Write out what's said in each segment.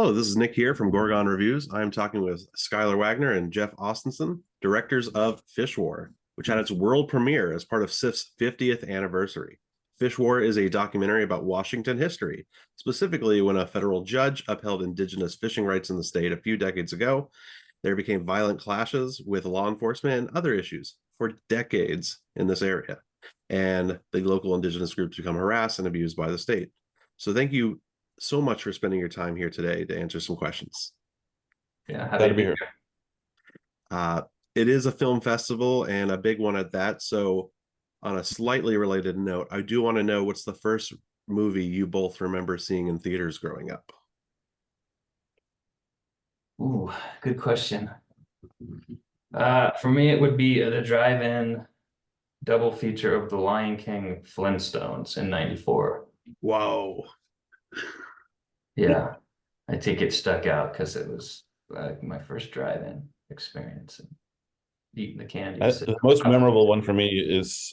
Hello, this is Nick here from Gorgon Reviews. I'm talking with Skylar Wagner and Jeff Ostenson, directors of Fish War, which had its world premiere as part of SIFF's 50th anniversary. Fish War is a documentary about Washington history, specifically when a federal judge upheld indigenous fishing rights in the state a few decades ago. There became violent clashes with law enforcement and other issues for decades in this area, and the local indigenous groups become harassed and abused by the state. So thank you so much for spending your time here today to answer some questions. Yeah, happy to be here. It is a film festival and a big one at that. So on a slightly related note, I do want to know, what's the first movie you both remember seeing in theaters growing up? Ooh, good question. For me, it would be the drive-in double feature of The Lion King Flintstones in '94. Whoa. Yeah, I think it stuck out because it was my first drive-in experience and eating the candy. The most memorable one for me is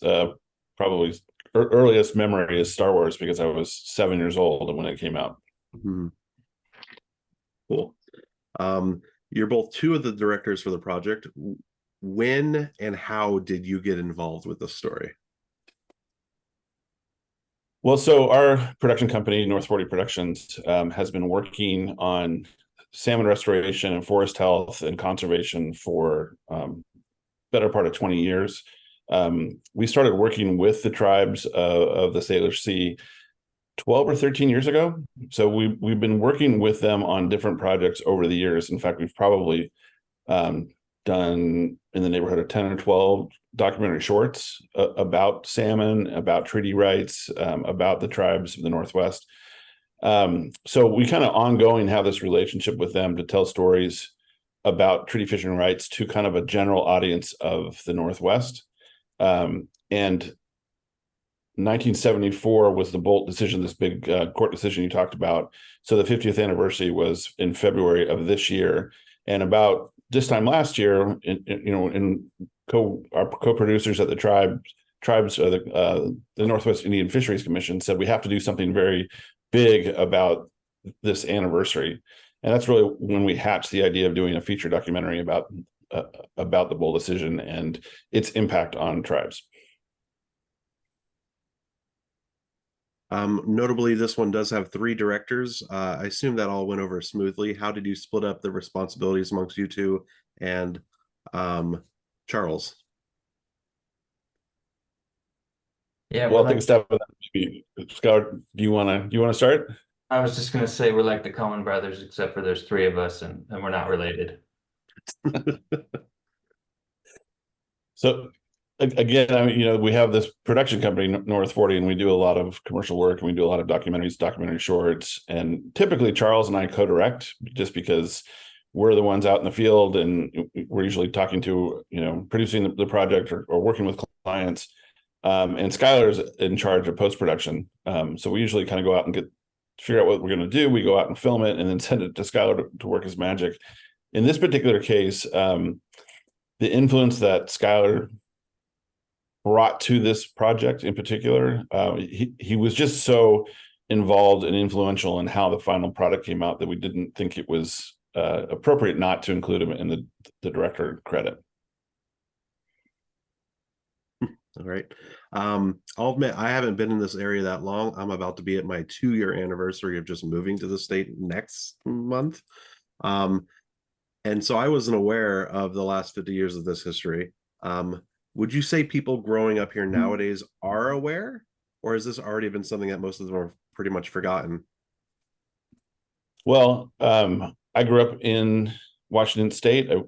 probably earliest memory is Star Wars, because I was 7 years old when it came out. Mm-hmm. Cool. You're both two of the directors for the project. When and how did you get involved with the story? Well, so our production company, North 40 Productions, has been working on salmon restoration and forest health and conservation for better part of 20 years. We started working with the tribes of the Salish Sea 12 or 13 years ago. So we've been working with them on different projects over the years. In fact, we've probably done in the neighborhood of 10 or 12 documentary shorts about salmon, about treaty rights, about the tribes of the Northwest. So we kind of ongoing have this relationship with them to tell stories about treaty fishing rights to kind of a general audience of the Northwest. And 1974 was the Bolt decision, this big court decision you talked about. So the 50th anniversary was in February of this year. And about this time last year, our co-producers at the tribes of the Northwest Indian Fisheries Commission said we have to do something very big about this anniversary. And that's really when we hatched the idea of doing a feature documentary about the Bolt decision and its impact on tribes. Notably, this one does have 3 directors. I assume that all went over smoothly. How did you split up the responsibilities amongst you two and Charles? Yeah, well, I think Skylar, do you want to start? I was just gonna say we're like the Coen brothers, except for there's 3 of us and we're not related. So again, I mean, we have this production company, North 40, and we do a lot of commercial work, and we do a lot of documentaries, documentary shorts, and typically Charles and I co-direct, just because we're the ones out in the field and we're usually talking to, producing the project or working with clients. And Skylar's in charge of post-production. So we usually kind of go out and figure out what we're going to do. We go out and film it and then send it to Skylar to work his magic. In this particular case, the influence that Skylar brought to this project in particular, he was just so involved and influential in how the final product came out that we didn't think it was appropriate not to include him in the director credit. All right. I'll admit I haven't been in this area that long. I'm about to be at my 2-year anniversary of just moving to the state next month. And so I wasn't aware of the last 50 years of this history. Would you say people growing up here nowadays are aware, or has this already been something that most of them have pretty much forgotten? Well, I grew up in Washington State. I,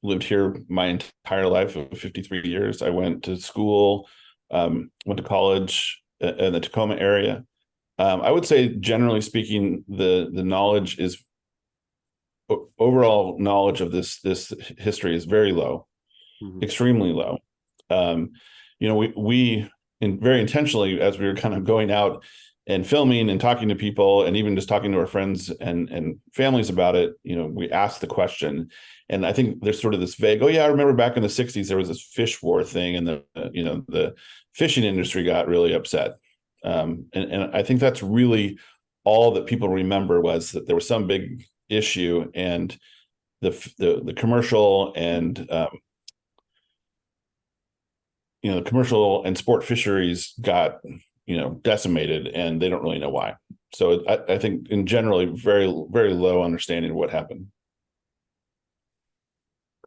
lived here my entire life of 53 years. I went to school, went to college in the Tacoma area. I would say, generally speaking, the knowledge is overall knowledge of this history is very low, extremely low. We very intentionally, as we were kind of going out and filming and talking to people and even just talking to our friends and families about it, we asked the question. And I think there's sort of this vague, oh yeah, I remember back in the 60s, there was this fish war thing, and the fishing industry got really upset. And I think that's really all that people remember was that there was some big issue, and the commercial and the commercial and sport fisheries got decimated, and they don't really know why. So I think in generally very, very low understanding of what happened.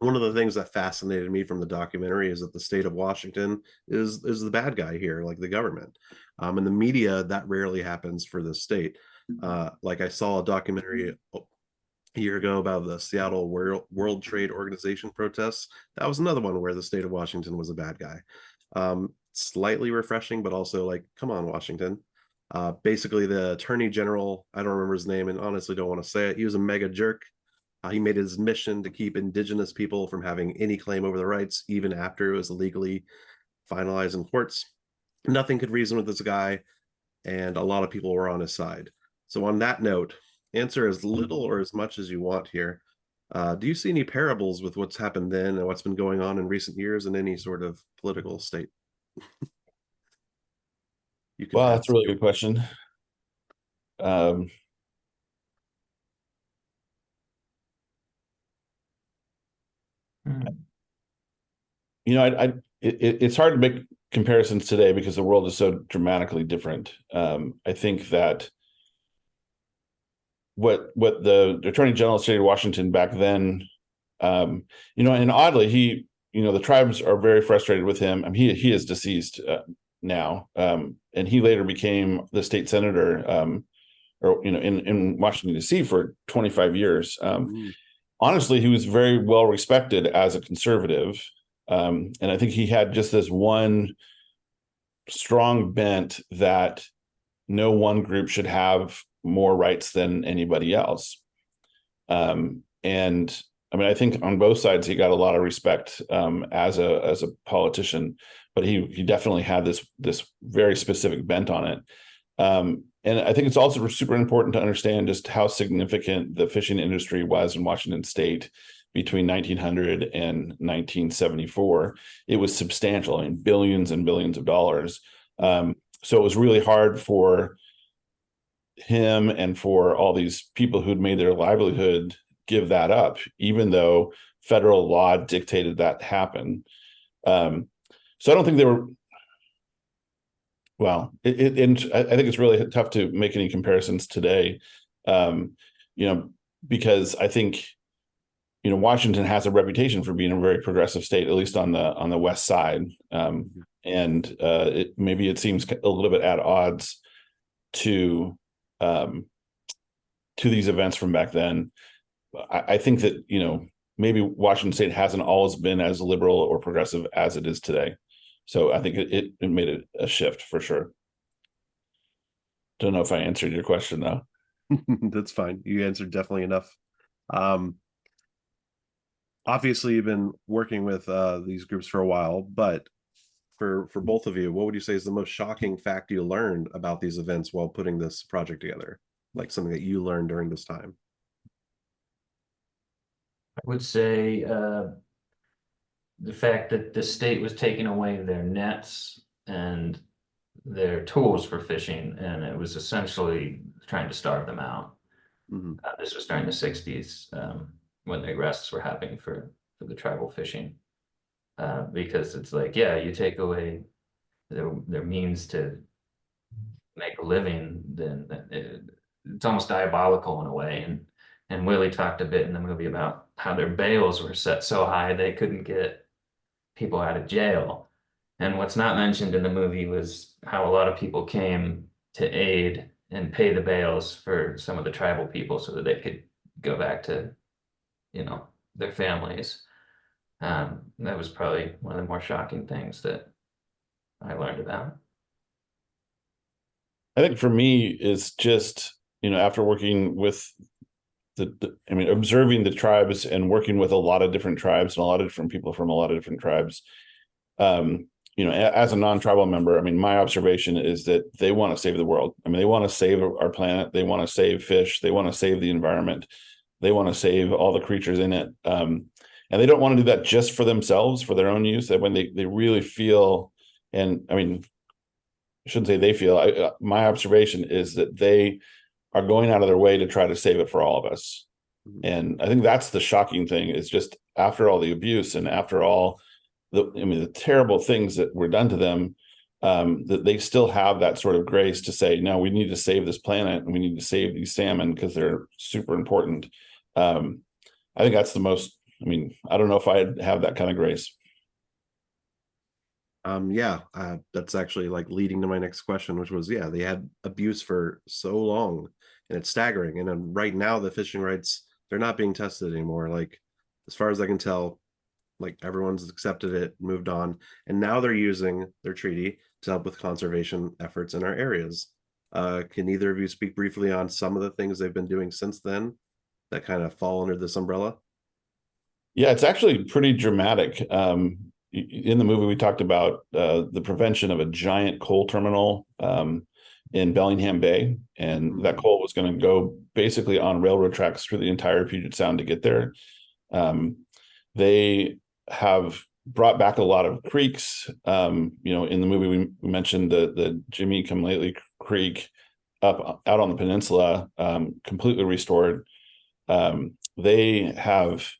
One of the things that fascinated me from the documentary is that the state of Washington is the bad guy here, like the government. In the media, that rarely happens for the state. Like I saw a documentary a year ago about the Seattle World Trade Organization protests. That was another one where the state of Washington was a bad guy. Slightly refreshing, but also like, come on, Washington. Basically, the attorney general, I don't remember his name and honestly don't want to say it. He was a mega jerk. He made it his mission to keep indigenous people from having any claim over the rights, even after it was legally finalized in courts. Nothing could reason with this guy, and a lot of people were on his side. So on that note, answer as little or as much as you want here. Do you see any parables with what's happened then and what's been going on in recent years in any sort of political state? Well, that's a really good question. It's hard to make comparisons today because the world is so dramatically different. I think that what the Attorney General of the state of Washington back then, and oddly, the tribes are very frustrated with him. I mean, he is deceased now, and he later became the state senator, in Washington D.C. for 25 years. Honestly, he was very well respected as a conservative, and I think he had just this one strong bent that no one group should have more rights than anybody else. And I mean, I think on both sides he got a lot of respect as a politician, but he definitely had this very specific bent on it. And I think it's also super important to understand just how significant the fishing industry was in Washington State between 1900 and 1974. It was substantial, I mean, billions and billions of dollars. So it was really hard for him and for all these people who'd made their livelihood give that up, even though federal law dictated that happen. So I don't think they were. Well, I think it's really tough to make any comparisons today, because I think, Washington has a reputation for being a very progressive state, at least on the west side, and maybe it seems a little bit at odds to these events from back then. I think that maybe Washington State hasn't always been as liberal or progressive as it is today. So I think it made it a shift for sure. Don't know if I answered your question though. That's fine. You answered definitely enough. Obviously you've been working with these groups for a while, but for both of you, what would you say is the most shocking fact you learned about these events while putting this project together? Like something that you learned during this time? I would say the fact that the state was taking away their nets and their tools for fishing, and it was essentially trying to starve them out. This was during the 60s when the arrests were happening for the tribal fishing, because it's like, yeah, you take away their means to make a living, then it's almost diabolical in a way. And Willie talked a bit in the movie about how their bails were set so high they couldn't get people out of jail. And what's not mentioned in the movie was how a lot of people came to aid and pay the bails for some of the tribal people so that they could go back to, their families. That was probably one of the more shocking things that I learned about. I think for me is just, after working with observing the tribes and working with a lot of different tribes and a lot of different people from a lot of different tribes, as a non-tribal member, my observation is that they want to save the world. They want to save our planet. They want to save fish. They want to save the environment. They want to save all the creatures in it. And they don't want to do that just for themselves, for their own use. That when they really feel, and I shouldn't say they feel, my observation is that they are going out of their way to try to save it for all of us. And I think that's the shocking thing, is just after all the abuse and after all the terrible things that were done to them, that they still have that sort of grace to say, no, we need to save this planet and we need to save these salmon because they're super important. I think that's the most, I don't know if I'd have that kind of grace. That's actually like leading to my next question, which was, they had abuse for so long and it's staggering. And then right now the fishing rights, they're not being tested anymore. Like, as far as I can tell, like everyone's accepted it, moved on, and now they're using their treaty to help with conservation efforts in our areas. Can either of you speak briefly on some of the things they've been doing since then that kind of fall under this umbrella? Yeah, it's actually pretty dramatic. In the movie, we talked about the prevention of a giant coal terminal in Bellingham Bay, and that coal was going to go basically on railroad tracks through the entire Puget Sound to get there. They have brought back a lot of creeks. In the movie, we mentioned the Jimmy Come Lately Creek out on the peninsula, completely restored. They have.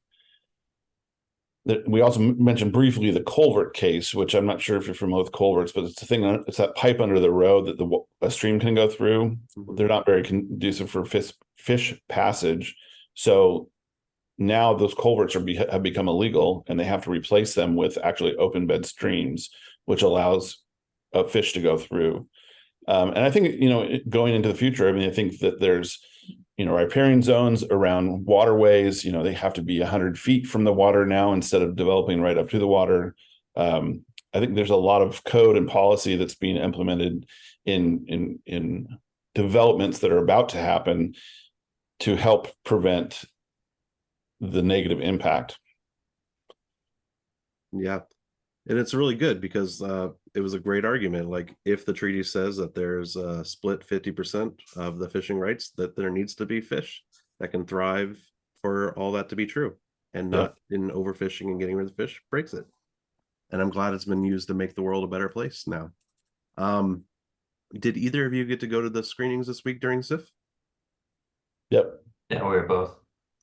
We also mentioned briefly the culvert case, which I'm not sure if you're familiar with culverts, but it's the thing. It's that pipe under the road that a stream can go through. They're not very conducive for fish passage. So now those culverts have become illegal, and they have to replace them with actually open bed streams, which allows fish to go through. And I think, going into the future, I think that there's, riparian zones around waterways. They have to be 100 feet from the water now instead of developing right up to the water. I think there's a lot of code and policy that's being implemented in developments that are about to happen to help prevent the negative impact. Yeah. And it's really good because it was a great argument. Like, if the treaty says that there's a split 50% of the fishing rights, that there needs to be fish that can thrive for all that to be true, and not in overfishing and getting rid of the fish breaks it. And I'm glad it's been used to make the world a better place now. Did either of you get to go to the screenings this week during SIFF? Yep. Yeah, we were both.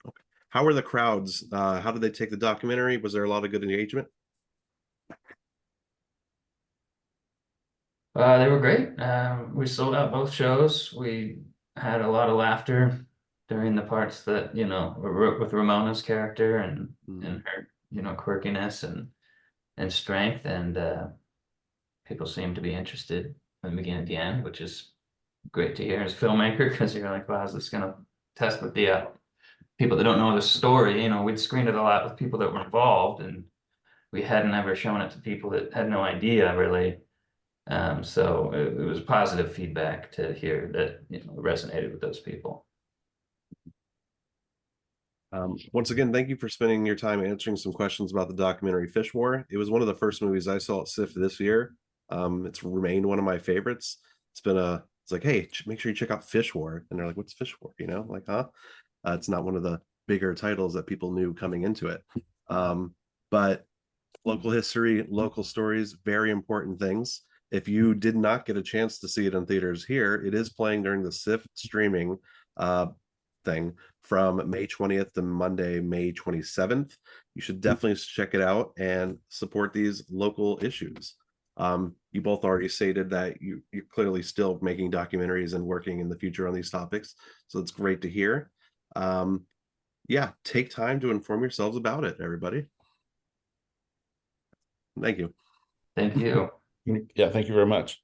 Okay. How were the crowds? How did they take the documentary? Was there a lot of good engagement? They were great. We sold out both shows. We had a lot of laughter during the parts that, were with Ramona's character and her, quirkiness and strength. And people seemed to be interested from the beginning to the end, which is great to hear as a filmmaker, because you're like, wow, is this going to test with the people that don't know the story? We'd screened it a lot with people that were involved, and we hadn't ever shown it to people that had no idea, really. So it was positive feedback to hear that it resonated with those people. Once again, thank you for spending your time answering some questions about the documentary Fish War. It was one of the first movies I saw at SIFF this year. It's remained one of my favorites. It's like, hey, make sure you check out Fish War. And they're like, what's Fish War? Like, huh? It's not one of the bigger titles that people knew coming into it. But local history, local stories, very important things. If you did not get a chance to see it in theaters here, it is playing during the SIFF streaming thing from May 20th to Monday, May 27th. You should definitely check it out and support these local issues. You both already stated that you're clearly still making documentaries and working in the future on these topics. So it's great to hear. Take time to inform yourselves about it, everybody. Thank you. Thank you. Yeah, thank you very much.